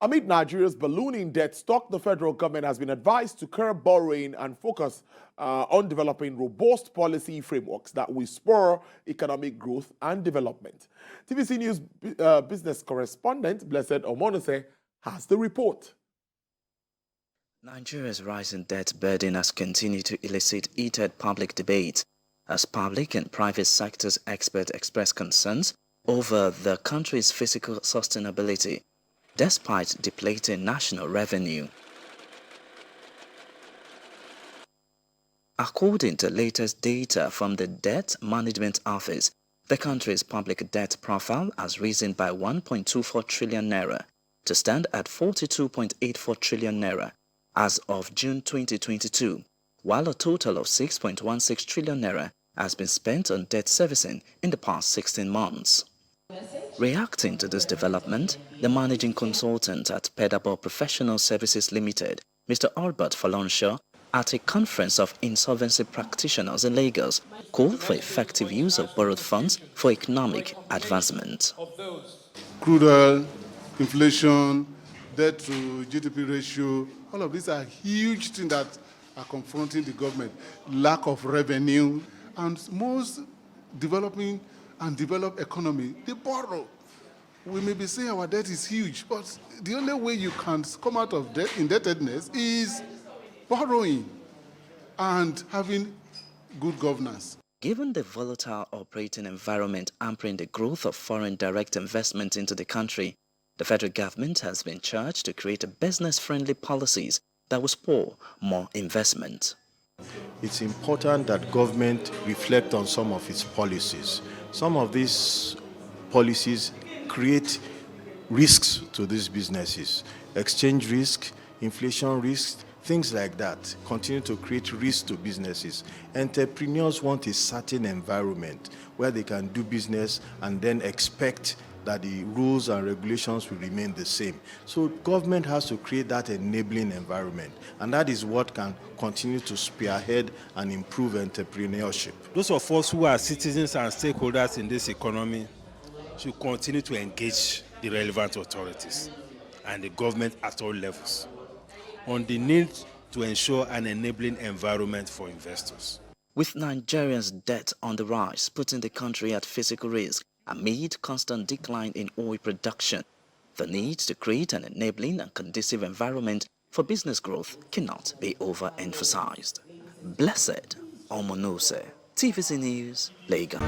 Amid Nigeria's ballooning debt stock, the federal government has been advised to curb borrowing and focus on developing robust policy frameworks that will spur economic growth and development. TVC News business correspondent Blessed Omonose has the report. Nigeria's rising debt burden has continued to elicit heated public debate as public and private sectors experts express concerns over the country's fiscal sustainability despite depleting national revenue. According to latest data from the Debt Management Office, the country's public debt profile has risen by 1.24 trillion naira to stand at 42.84 trillion naira as of June 2022, while a total of 6.16 trillion naira has been spent on debt servicing in the past 16 months. Reacting to this development, the managing consultant at Pedabo Professional Services Limited, Mr. Albert Falonshaw, at a conference of insolvency practitioners in Lagos, called for effective use of borrowed funds for economic advancement. Crude oil, inflation, debt to GDP ratio, all of these are huge things that are confronting the government. Lack of revenue, and most developing and developed economy, they borrow. We may be saying our debt is huge, but the only way you can come out of debt, indebtedness is borrowing and having good governance. Given the volatile operating environment hampering the growth of foreign direct investment into the country, the federal government has been charged to create business-friendly policies that will spur more investment. It's important that government reflect on some of its policies. Some of these policies create risks to these businesses. Exchange risk, inflation risk, things like that continue to create risks to businesses. Entrepreneurs want a certain environment where they can do business and then expect that the rules and regulations will remain the same. So government has to create that enabling environment, and that is what can continue to spearhead and improve entrepreneurship. Those of us who are citizens and stakeholders in this economy should continue to engage the relevant authorities and the government at all levels on the need to ensure an enabling environment for investors. With Nigeria's debt on the rise, putting the country at physical risk amid constant decline in oil production, the need to create an enabling and conducive environment for business growth cannot be overemphasized. Blessed Omonose, TVC News, Lagos.